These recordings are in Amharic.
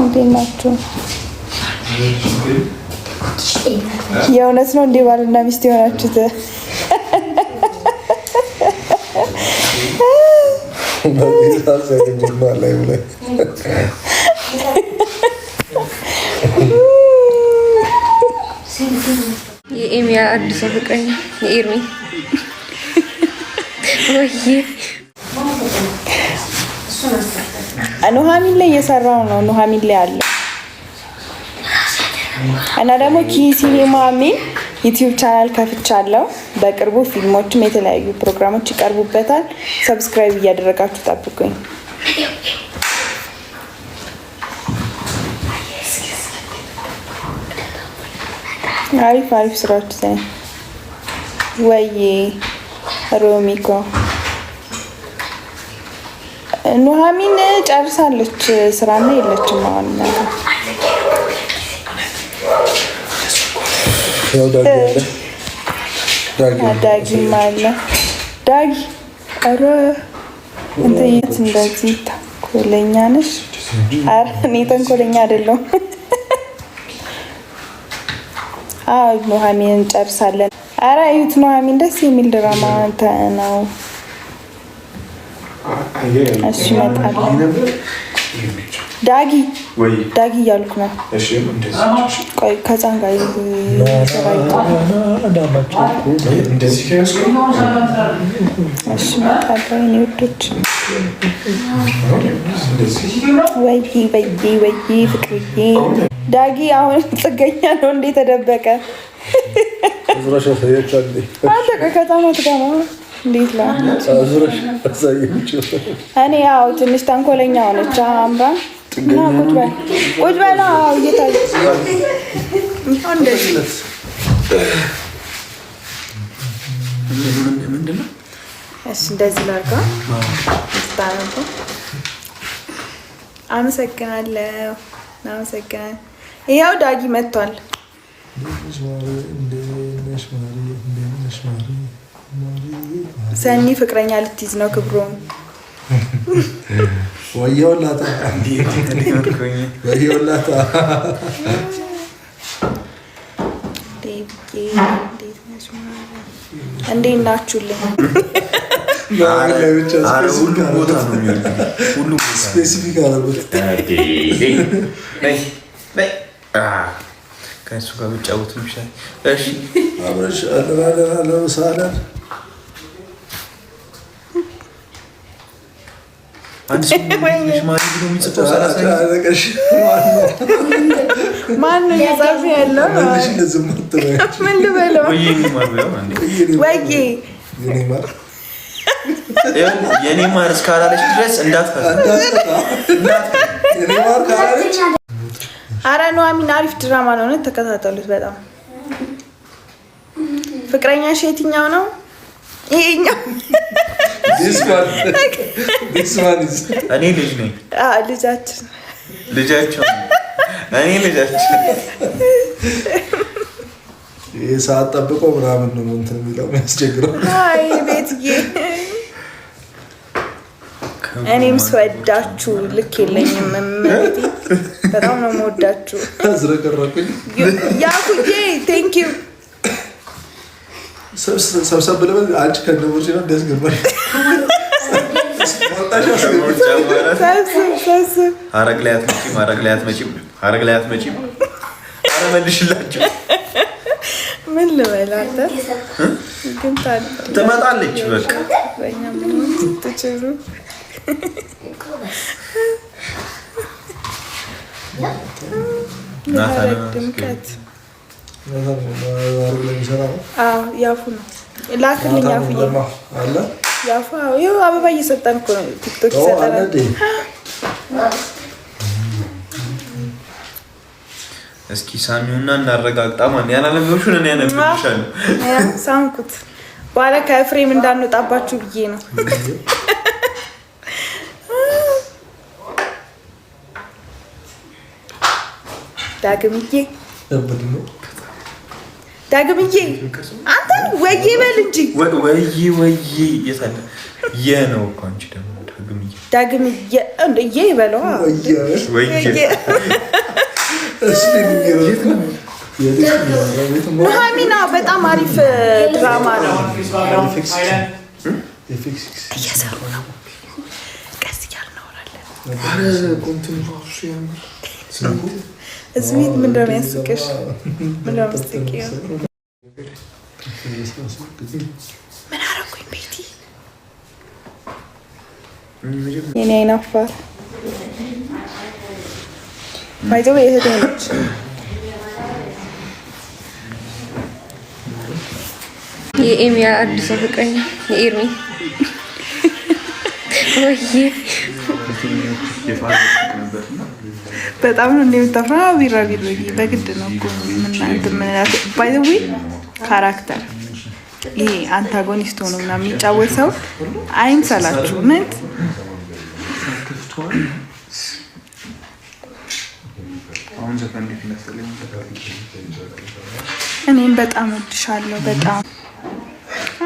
እንዴት ናችሁ? የእውነት ነው እንዴ ባልና ሚስት የሆናችሁት? የኤሚያ አዲስ ፍቅረኛ የኤርሚ ኑሐሚን ላይ እየሰራው ነው። ኑሐሚን ላይ አለ እና ደግሞ ኪሲኒማ ሚል ዩቲዩብ ቻናል ከፍቻለሁ። በቅርቡ ፊልሞችም የተለያዩ ፕሮግራሞች ይቀርቡበታል። ሰብስክራይብ እያደረጋችሁ ጠብቁኝ። አሪፍ አሪፍ ስራዎች ወይ ሮሚኮ ኑሐሚን ጨርሳለች ስራና የለችም አሁን ማለት ዳጊ ማለ ዳጊ አረ እንዴት እንደዚህ ተንኮለኛ ነሽ? አረ እኔ ተንኮለኛ አይደለሁም። ኑሐሚን ጨርሳለን። አረ እዩት፣ ኑሐሚን ደስ የሚል ድራማ ነው። እሺ እመጣለሁ። ዳጊ እያልኩ ነው። ቆይ ከዛን ጋር እሺ እመጣለሁ። እኔ ውዶች ወይ ፍቅርዬ ዳጊ አሁን ጥገኛ ነው እንዴ ተደበቀ? አንተ ከከተማ ትገማ እንዴት ላ እኔ ያው ትንሽ ተንኮለኛ ሆነች አምራን እና ቁጭ በላ እየታየ እንደዚህ ላርጋ ስታነቡ አመሰግናለሁ። ይኸው ዳጊ መጥቷል። ሰኒ ፍቅረኛ ልትይዝ ነው። ክብሮም ወየውላታ እንዴት ናችሁልኝ? ከእሱ ጋር ብጫወት ይሻላል። እሺ አብረሽ አለሳለን አንድ ሰው ማለት ነው የሚጽፈው ሰላሳ ማን ነው የጻፈ ያለው? ምን ልበለው? የኔ ማር እስካላለች ድረስ እንዳትፈታ። አረ ኑሐሚን አሪፍ ድራማ ነው። ተከታተሉት። በጣም ፍቅረኛሽ የትኛው ነው? ይሄኛው እኔ ልጅ ነኝ። ልጃቸው እኔ ልጃቸው ይህ ሰዓት ጠብቆ ምናምን ነው እንትን የሚለው የሚያስቸግረው። አይ ቤትዬ እኔም ስወዳችሁ ልክ የለኝም። በጣም ነው የምወዳችሁ። አዝረቀረቁኝ ያኩዬ ቴንክ ዩ። ሰብሰብ ብለህ አንቺ ከነቦች ነው እንዲያስገባኝ ሀረግ ላይ አትመጪም። ኧረ መልሽላቸው። ምን ልበላት ግን ትመጣለች። በቃ በእኛ ምን ትችሉ ድምቀት ያፉ ነው ላክልኝ። ያፉ ይኸው አበባ እየሰጠን እኮ ነው። ቲክቶክ ይሰጠናል። እስኪ ሳሚውና እናረጋግጣ። ማን ያላለበሽውን እኔ ያነብልሻለሁ። ሳንኩት በኋላ ከፍሬም እንዳንወጣባችሁ ብዬ ነው። ዳግምዬ አንተ ወይ በል እንጂ ወይ የታለ የነው እኮ አንቺ ደግሞ ዳግምዬ እንደየ ይበለው ኑሐሚን በጣም አሪፍ ድራማ ነው። እየሰሩ ነው። ቀስ እያልን እናወራለን። እስሚት ምንድን ነው የሚያስቅሽ? ምንድን ነው የምትስቂው? ምን አደረኩኝ? ቤቲ የኔ አይናፋር ባይዘው የእህቴ ነች። የኤሚ አዲስ ፍቅረኛ የኤርሚ በጣም ነው እንደምታፍራ ቢራቢሮ በግድ ነው እኮ ምናምን ባይ ዘ ዌይ ካራክተር ይሄ አንታጎኒስት ሆኖ ምናምን የሚጫወተው አይምሰላችሁ። እውነት እኔም በጣም እወድሻለሁ። በጣም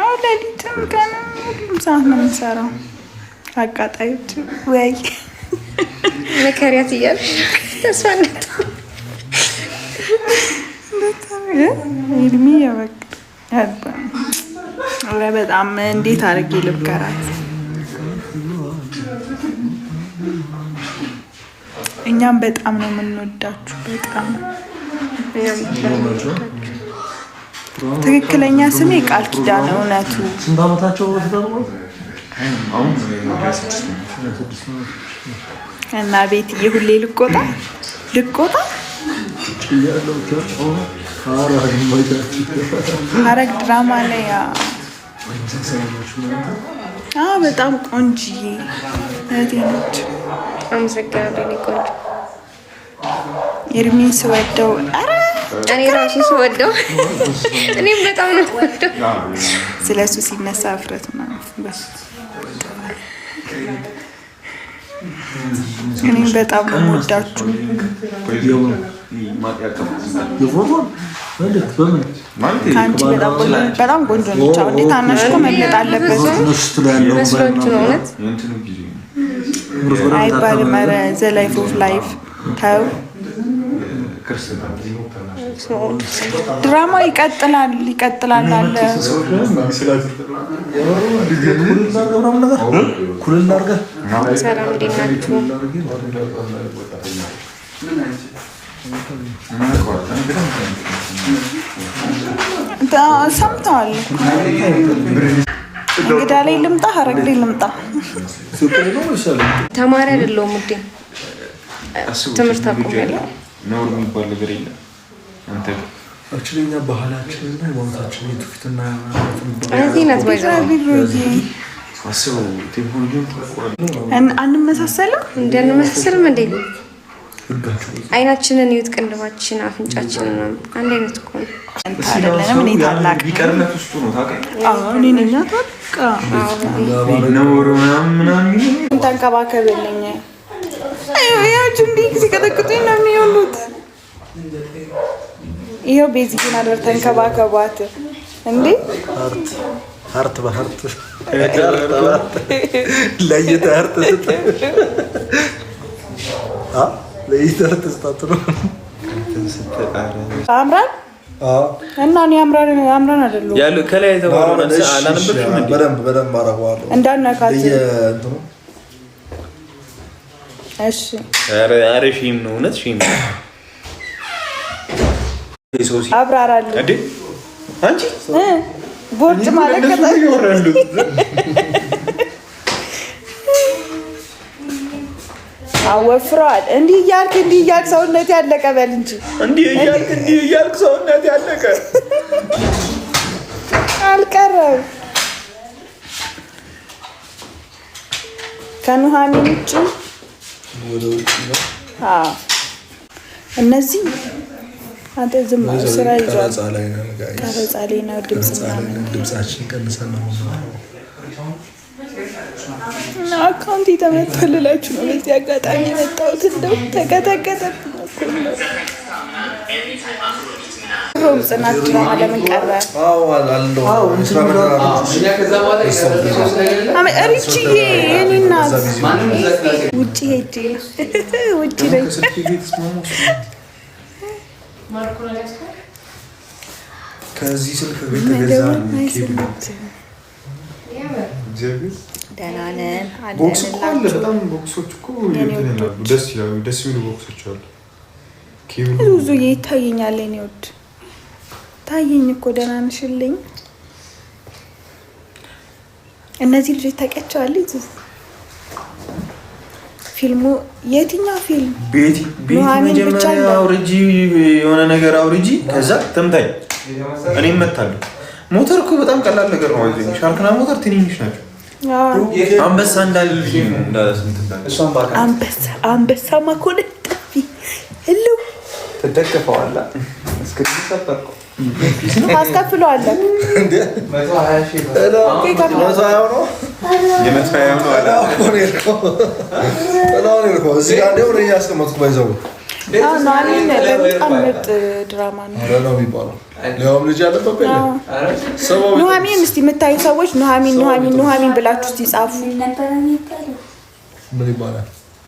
አሁን ሌሊትም ቀንም ሁሉም ሰዓት ነው የምንሰራው። አቃጣዮች ወይ መከሪያት እያልሽ ተስፋነት እድሜ በጣም እንዴት አድርጌ ልብከራት። እኛም በጣም ነው የምንወዳችሁ። በጣም ትክክለኛ ስሜ ቃል ኪዳን እውነቱ። ስንት ዓመታቸው? እና ቤትዬ ሁሌ ልቆጣ ሐረግ ድራማ ላይ በጣም ቆንጅዬ እህቴ ነች። አመሰግናለሁ። ቆንጆ ኤርሚን ስወደው እኔ ራሱ ስወደው እኔም በጣም ነው የምወደው። ስለሱ ሲነሳ እፍረት ምናምን እኔም በጣም ነው የምወዳችሁ። ከአንቺ በጣም ቆንጆ ነች። እንዴት ታናሽ እኮ መግለጥ አለበት መስሎቹ ነው እውነት አይባልም። ኧረ ዘ ላይፍ ኦፍ ላይፍ ተው። ድራማው ይቀጥላል አለ። ሰላም እንዴት ናችሁ? ሰምተዋል። እንግዳ ላይ ልምጣ፣ ሐረግ ላይ ልምጣ። ተማሪ አይደለሁም ውዴ፣ ትምህርት አቁሜያለሁ። ነውር የሚባል ነገር የለም። አንተ እኛ ባህላችንና ሃይማኖታችን የትውፊትና አስበው አንመሳሰልም እንዳንመሳሰልም እንዴ አይናችንን ይውጥ፣ ቅንድባችን፣ አፍንጫችንን አንድ አይነት እኮ ነው። አይደለንም። እኔ ታላቅ ቢቀርነት ውስጡ ነው ታውቃለህ። እኔ ነኝ ታላቅ ነውር ምናምን ተንከባከብልኝ። ያቺ እንዲህ ሲቀጠቅጡኝ ነው የሚሆኑት። ይኸው ቤዚክን አድር ተንከባከቧት እንዴ ሀርት በሀርት ለይተህ ሀርት ለይተህ ስጣት ነው አምራን እና እኔ አምራን አይደለሁም ያሉ ከላይ የተባለውን አላነበብሽም እንዴ? በደንብ አደርገዋለሁ እንዳነካት። እሺ ኧረ ሺም ነው እውነት ሺም ነው። አብራራለሁ እንዴ አንቺ ቦርጭ ማለት አወፍረዋል። እንዲህ እያልክ ሰውነት ያለቀ በል እንጂ እንዲህ እያልክ ሰውነት ያለቀ አልቀረም። ከኑሐሚን ውጭ ወደ ውጭ ነው። እነዚህ አንተ ዝም ስራ ይዟል። ቀረጻ ላይ ነው። ድምጻችን ቀንሰን ነው አካውንት የተመተልላችሁ ነው። በዚህ አጋጣሚ የመጣሁት እንደው ተቀጠቀጠብኝ እኮ ነው። ድሮም ጽናት ድራማ ለምን ቀረ? ሪችዬ የኔ እናት ውጭ ሄጄ ውጭ ነኝ። ከዚህ ስልክ ቤት ተገዛ ደህና ነን ቦክስ እኮ አለ። በጣም ቦክሶች እኮ ደስ ይላሉ። ደስ የሚሉ ቦክሶች አሉ። ብዙ ይታየኛል። እኔ ወድ ታየኝ እኮ ደህና ነሽልኝ። እነዚህ ልጆች ታውቂያቸዋለሽ? ፊልሙ የትኛው ፊልም? ቤቲ መጀመሪያ አውርጂ፣ የሆነ ነገር አውርጂ፣ ከዛ ተምታይ እኔም መታለሁ። ሞተር እኮ በጣም ቀላል ነገር ነው። አይደል? ሻርክና ሞተር ትንንሽ ናቸው። አንበሳ አንበሳ ማኮነ ጠፊ እሉ ተደከፈዋላ እስከዚህ ሰፈርኩ አስከፍለዋለሁ እንዴ 120 ነው። እዚህ ጋር ነው ያስቀመጥኩት ባይዘው በጣም ምርጥ ድራማ ነው የሚባለው። ሊያውም ልጅ ያለበት ኑሐሚን እስቲ የምታዩ ሰዎች ኑሐሚን ብላችሁ እስቲ ጻፉ። ምን ይባላል?